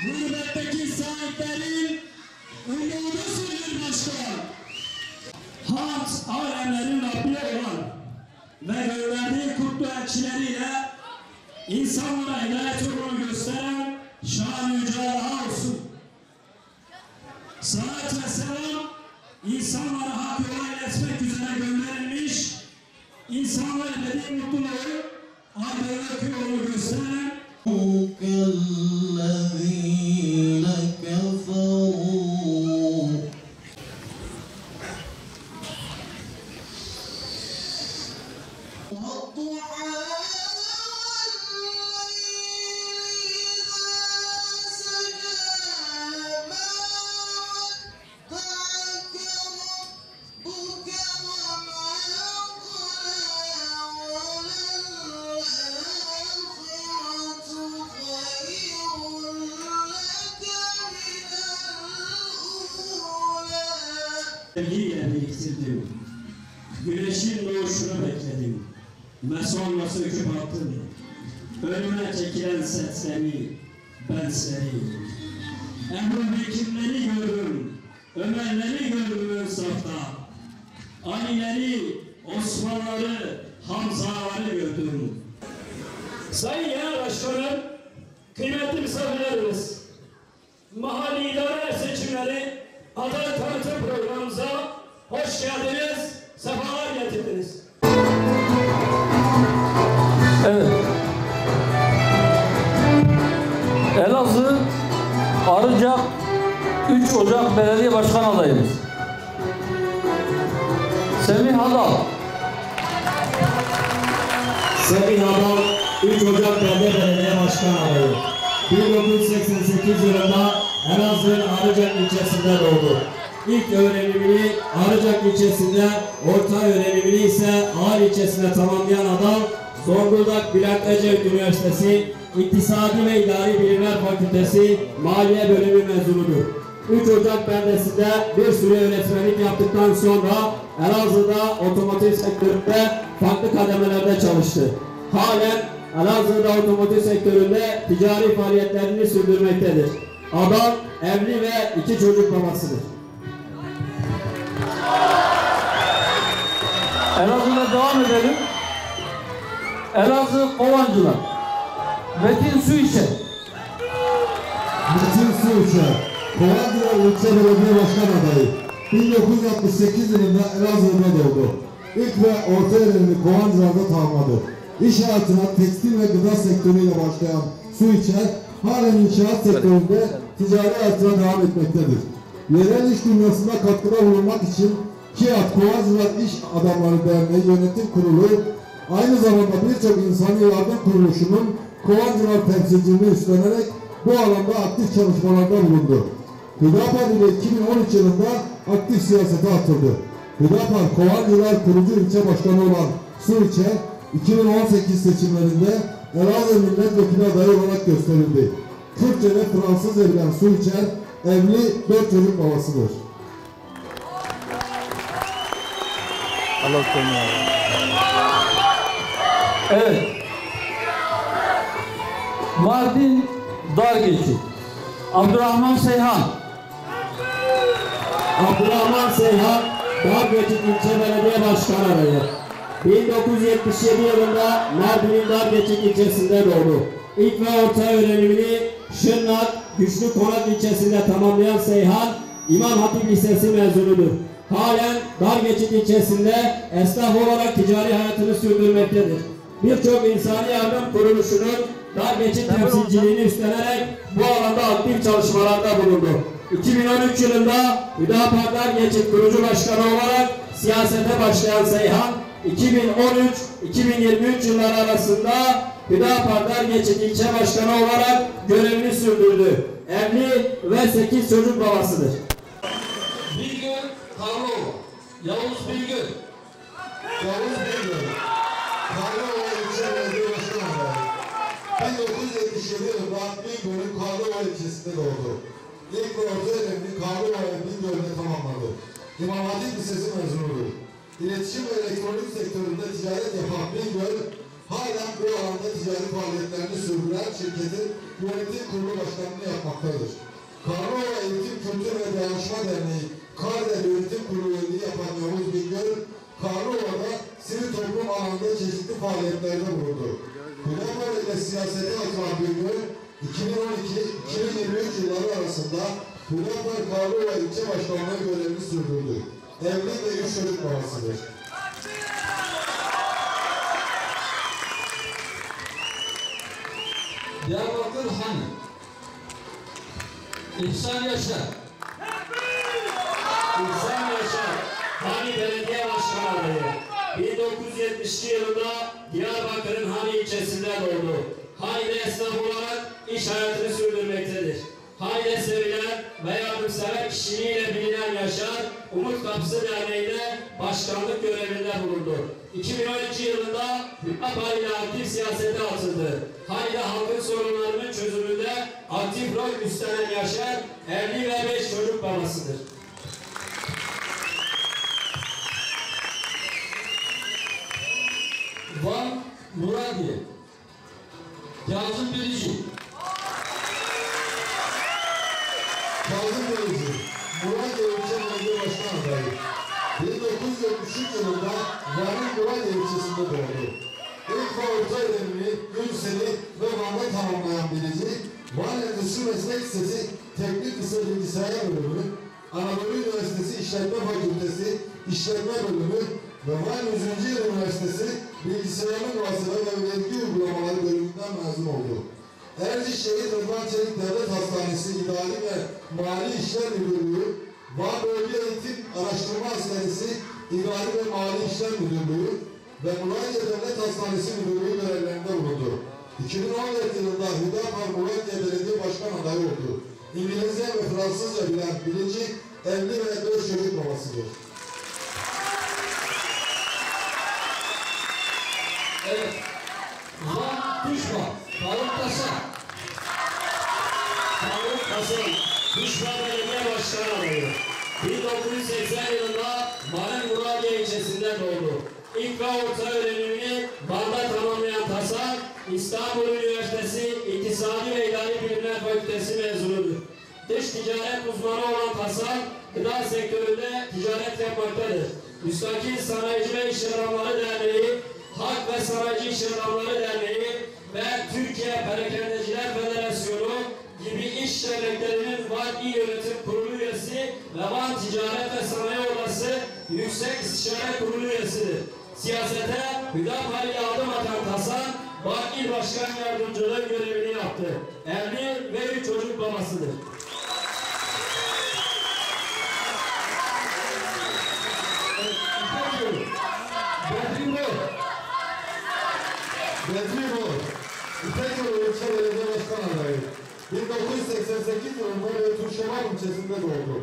Gurbetteki sahiplerin umudusudur başkan. Hamd alemlerin Rabbi olan ve gönderdiği kutlu elçileriyle insanlara hidayet yolunu gösteren şan-ı yüce Allah'a olsun. Salat ve selam insanlara hak yola iletmek üzere gönderilmiş, insanlara ebedi mutluluğu, aydınlık yolunu gösteren sevgiyle biriktirdim. Güneşin doğuşunu bekledim. Ve sonra söküp attım. Önüme çekilen sesleri, ben seni. Ebu Bekirleri gördüm. Ömerleri gördüm ön safta. Alileri, Osmanlıları, Hamzaları gördüm. Sayın Genel Başkanım, kıymetli misafirlerimiz, mahalli idare seçimleri aday tanıtım programımıza hoş geldiniz, sefalar getirdiniz. Evet. Elazığ Arıcak 3 Ocak Belediye Başkan adayımız Semih Hadal. Semih Hadal 3 Ocak Belediye Başkan adayı. 1988 yılında Elazığ'ın Arıcak ilçesinde doğdu. İlk öğrenimini Arıcak ilçesinde, orta öğrenimini ise Ağrı ilçesinde tamamlayan adam, Zonguldak Bülent Ecevit Üniversitesi İktisadi ve İdari Bilimler Fakültesi Maliye Bölümü mezunudur. 3 Ocak beldesinde bir süre öğretmenlik yaptıktan sonra Elazığ'da otomotiv sektöründe farklı kademelerde çalıştı. Halen Elazığ'da otomotiv sektöründe ticari faaliyetlerini sürdürmektedir. Adam evli ve 2 çocuk babasıdır. Elazığ'da devam edelim. Elazığ Kovancılar Metin Suişer. Metin Suişer, Kovancılar İlçe Belediye Başkan adayı. 1968 yılında Elazığ'da doğdu. İlk ve orta öğrenimi Kovancılar'da tamamladı. İş hayatına tekstil ve gıda sektörüyle başlayan Suişer, halen inşaat sektöründe ticari hayatına devam etmektedir. Yerel iş dünyasında katkıda bulunmak için KİAD Kovancılar İş Adamları Derneği Yönetim Kurulu, aynı zamanda birçok insani yardım kuruluşunun Kovancılar temsilciliğini üstlenerek bu alanda aktif çalışmalarda bulundu. Hüdapar ile 2013 yılında aktif siyasete atıldı. Hüdapar Kovancılar kurucu ilçe başkanı olan Suişer, 2018 seçimlerinde Elazığ milletvekili adayı olarak gösterildi. Kürtçe'de Fransızca bilen Suişer, evli 4 çocuk babasıdır. Evet. Mardin Dargeçi Abdurrahman Seyhan. Abdurrahman Seyhan, Dargeçik İlçe Belediye Başkan adayı. 1977 yılında Mardin'in Dargeçik ilçesinde doğdu. İlk ve orta öğrenimini Şırnak, Güçlü Konak ilçesinde tamamlayan Seyhan, İmam Hatip Lisesi mezunudur. Halen Dargeçik ilçesinde esnaf olarak ticari hayatını sürdürmektedir. Birçok insani yardım kuruluşunun Dargeçik temsilciliğini üstlenerek bu alanda aktif çalışmalarda bulundu. 2013 yılında Hüdapar Dargeçik kurucu başkanı olarak siyasete başlayan Seyhan, 2013-2023 yılları arasında Hüdapar Dargeçik ilçe başkanı olarak görevini sürdürdü. Evli ve 8 çocuk babasıdır. Bilgün Karlova. Yavuz Bilgün. Yavuz Bilgün, Karlova İlçe Belediye Başkan adayı. 1977 yılında Bilgün'ün Karlova ilçesinde doğdu. İlk ve orta öğrenimini Karlova ve Bilgün'de tamamladı. İmam Hatip Lisesi mezunudur. İletişim ve elektronik sektöründe ticaret yapan Bilgün, halen bu alanda ticari faaliyetlerini sürdüren şirketin yönetim kurulu başkanlığını yapmaktadır. bulunmaktadır. Karlova Eğitim, Kültür ve Dayanışma Derneği Kardel Yönetim Kurulu üyeliği yapan Yavuz Bingöl, Karlova'da sivil toplum alanında çeşitli faaliyetlerde bulundu. Hüdapar ile siyasete atılan Bingöl, 2012-2023 yılları arasında Hüdapar Karlova İlçe Başkanlığı görevini sürdürdü. Evli ve 3 çocuk babasıdır. Diyarbakır Hani İhsan Yaşar. İhsan Yaşar, Hani Belediye Başkanı adayı. 1972 yılında Diyarbakır'ın Hani ilçesinde doğdu. Hani'de esnaf olarak iş hayatını sürdürmektedir. Hani'de sevilen ve yardımsever kişiliğiyle bilinen Yaşar, Umut Kapısı Derneği'nde başkanlık görevinde bulundu. 2012 yılında Hüdapar ile aktif siyasete atıldı. Hani'de halkın sorunlarının çözümünde aktif rol üstlenen Yaşar, evli ve 5 çocuk babasıdır. Van Muradiye. Kazım Bilici. Kazım Bilici, Muradiye İlçe Belediye Başkan adayı. 1973 yılında Van'ın Muradiye ilçesinde doğdu. İlk ve orta öğrenimini Gülseli ve Van'da tamamlayan Bilici, Van Endüstri Meslek Lisesi Teknik Lise Bilgisayar Bölümü, Anadolu Üniversitesi İşletme Fakültesi İşletme Bölümü ve Van 100. Yıl Üniversitesi Bilgisayarlı Muhasebe ve Vergi Uygulamaları bölümünden mezun oldu. Erciş Şehit Rıdvan Çelik Devlet Hastanesi İdari ve Mali İşler Müdürlüğü, Van Bölge Eğitim Araştırma Hastanesi İdari ve Mali İşler Müdürlüğü ve Muradiye Devlet Hastanesi Müdürlüğü görevlerinde bulundu. 2014 yılında Hüdapar Muradiye Belediye Başkan adayı oldu. İngilizce ve Fransızca bilen Bilici, evli ve 4 çocuk babasıdır. Evet. Van Kuşba. Faruk Taşan. Faruk Hasan, Kuşba Belediye Başkanı adayı. 1980 yılında Van'ın Muradiye ilçesinde doğdu. İlk ve orta öğrenimini Van'da tamamlayan Taşan, İstanbul Üniversitesi İktisadi ve İdari Bilimler Fakültesi mezunudur. Dış ticaret uzmanı olan Taşan, gıda sektöründe ticaret yapmaktadır. Müstakil Sanayici ve İş Adamları Derneği, Halk ve Sanayici İş Adamları Derneği ve Türkiye Perakendeciler Federasyonu gibi iş derneklerinin Van İl Yönetim Kurulu üyesi ve Van Ticaret ve Sanayi Odası Yüksek İstişare Kurulu üyesidir. Siyasete Hüdapar ile adım atan Taşan, Van İl Başkan Yardımcılığı görevini yaptı. Evli ve 3 çocuk babasıdır. Bedri Bol, İpeköy'ü İlçe Belediye Başkan adayı. 1988 yılında Beytuşşehir ilçesinde doğdu.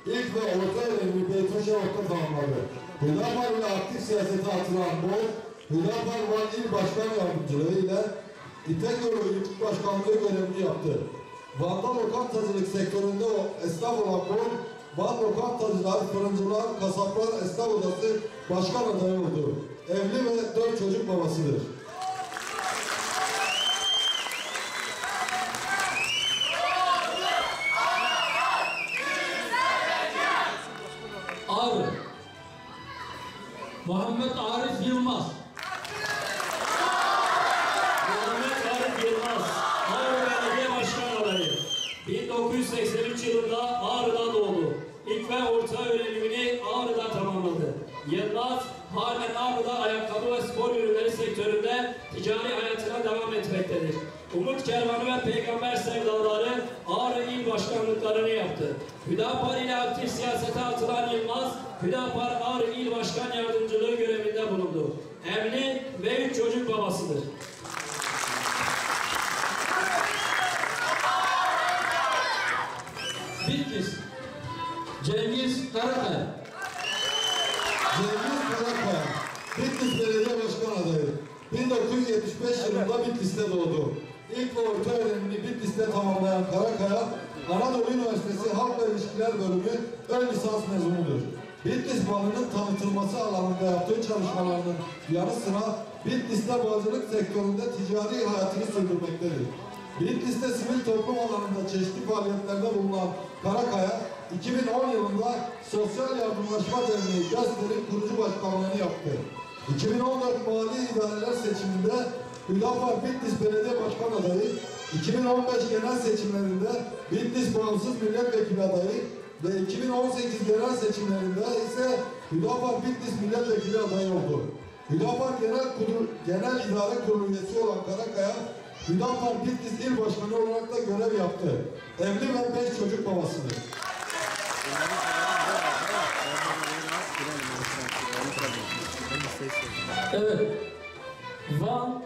İlk ve orta öğrenimi Beytuşşehir'de tamamladı. Hüdapar ile aktif siyasete atılan Bol, Hüdapar Van İl Başkan Yardımcılığı ile İpekköy İl Başkanlığı görevini yaptı. Van'da lokantacılık sektöründe esnaf olan Bol, Van Lokantacılar, Fırıncılar, Kasaplar Esnaf Odası Başkan adayı oldu. Evli ve 4 çocuk babasıdır. Ağrı. Muhammed Arif Yılmaz. Muhammed Arif Yılmaz, Ağrı Belediye Başkan adayı. 1983 yılında Ağrı'da doğdu. İlk ve orta öğrenimini Ağrı'da tamamladı. Yılmaz, halen Ağrı'da ayakkabı ve spor ürünleri sektöründe ticari hayatına devam etmektedir. Umut Kervanı ve Peygamber Sevdaları Ağrı İl Başkanlıklarını yaptı. Hüdapar ile aktif siyasete atılan Yılmaz, Hüdapar Ağrı İl Başkan Yardımcılığı görevinde bulundu. Evli ve 3 çocuk babasıdır. Bitlis. Cengiz Karakaya. Cengiz Karakaya, Bitlis Belediye Başkan adayı. 1975 yılında Bitlis'te doğdu. İlk ve orta öğrenimini Bitlis'te tamamlayan Karakaya, Anadolu Üniversitesi Halk ve İlişkiler Bölümü ön lisans mezunudur. Bitlis malının tanıtılması alanında yaptığı çalışmalarının yanı sıra Bitlis'te balcılık sektöründe ticari hayatını sürdürmektedir. Bitlis'te sivil toplum alanında çeşitli faaliyetlerde bulunan Karakaya, 2010 yılında Sosyal Yardımlaşma Derneği Gazete'nin kurucu başkanlığını yaptı. 2014 Mali İdareler seçiminde Hüdapar Bitlis Belediye Başkan adayı, 2015 genel seçimlerinde Bitlis Bağımsız Milletvekili adayı ve 2018 genel seçimlerinde ise Hüdapar Bitlis Milletvekili adayı oldu. Hüdapar Genel İdare Kurulu üyesi olan Karakaya, Hüdapar Bitlis İl Başkanı olarak da görev yaptı. Evli ve 5 çocuk babasıdır. Evet. Van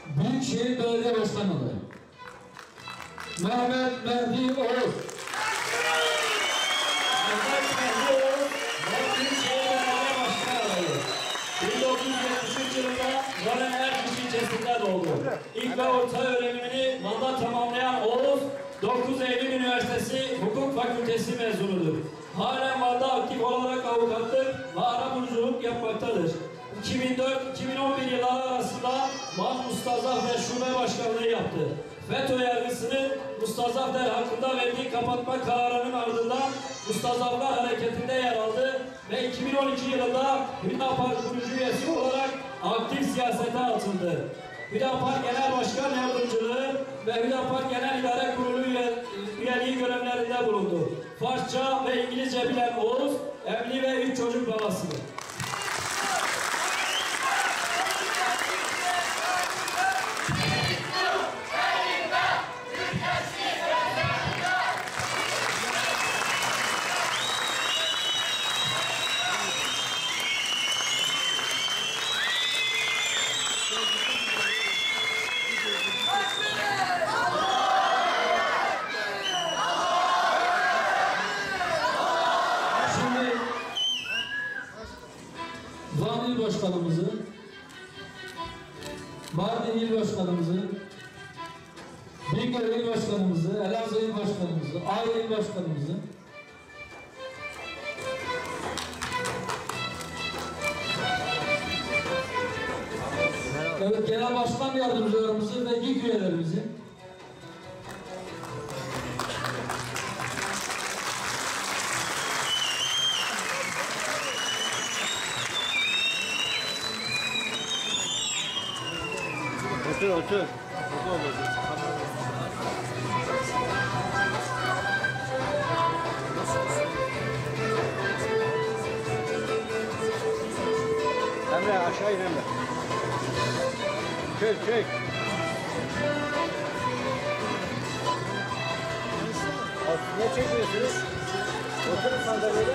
Büyükşehir Belediye Başkanı Mehmet Mehdi Oğuz. Mehmet Mehdi Oğuz, Van Büyükşehir Belediye Başkanı adayı. 1973 yılında Van'ın Erkuş ilçesinde doğdu. İlk ve orta öğrenimini Van'da tamamlayan Oğuz, 9 Eylül Üniversitesi Hukuk Fakültesi mezunudur. Halen Van'da aktif olarak avukatlık ve arabuluculuk yapmaktadır. 2004-2011 yılları arasında Van Mustazafder Şube Başkanlığı yaptı. FETÖ yargısının Mustazafder hakkında verdiği kapatma kararının ardından Mustazaflar Hareketi'nde yer aldı ve 2012 yılında Hüdapar kurucu üyesi olarak aktif siyasete atıldı. Hüdapar Genel Başkan Yardımcılığı ve Hüdapar Genel İdare Kurulu üyeliği görevlerinde bulundu. Farsça ve İngilizce bilen Oğuz, evli ve 3 çocuk babasıdır. Van İl Başkanımızı, Mardin İl Başkanımızı, Bingöl İl Başkanımızı, Elazığ İl Başkanımızı, Ağrı İl Başkanımızı, evet, Genel Başkan Yardımcılarımızı ve GİK üyelerimizi, Otur otur. Emre aşağı in Emre. Çek. Ne çekiyorsunuz? Oturun sandalyede.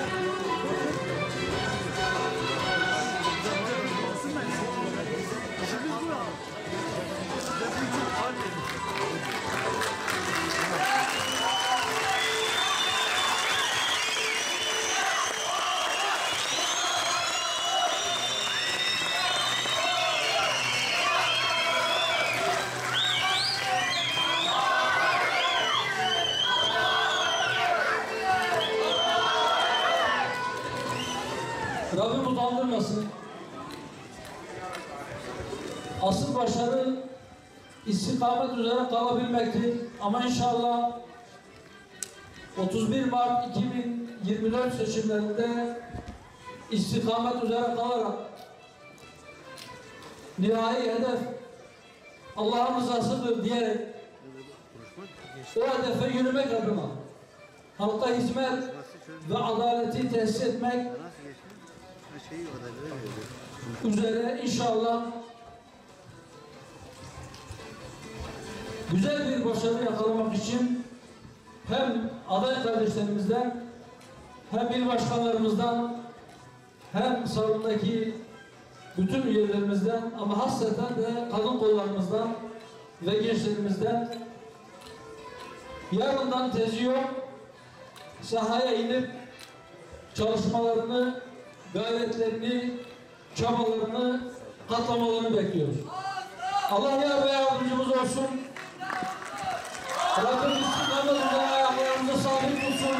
Rabbim utandırmasın. Asıl başarı istikamet üzere kalabilmektir. Ama inşallah 31 Mart 2024 seçimlerinde istikamet üzere kalarak nihai hedef Allah'ın rızasıdır diyerek o hedefe yürümek adına halka hizmet ve adaleti tesis etmek üzere inşallah güzel bir başarı yakalamak için hem aday kardeşlerimizden hem il başkanlarımızdan hem salondaki bütün üyelerimizden ama hasreten de kadın kollarımızdan ve gençlerimizden yarından tezi yok sahaya inip çalışmalarını, gayretlerini, çabalarını katlamalarını bekliyoruz. Allah yar ve yardımcımız olsun. Rabbim istikamet üzere ayaklarımızı sabit tutsun.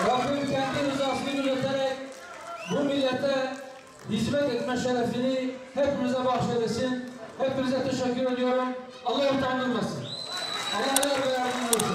Rabbim kendi rızasını gözeterek bu millete hizmet etme şerefini hepimize bahşedesin. Hepinize teşekkür ediyorum. Allah utandırmasın. Allah yardımcı olsun.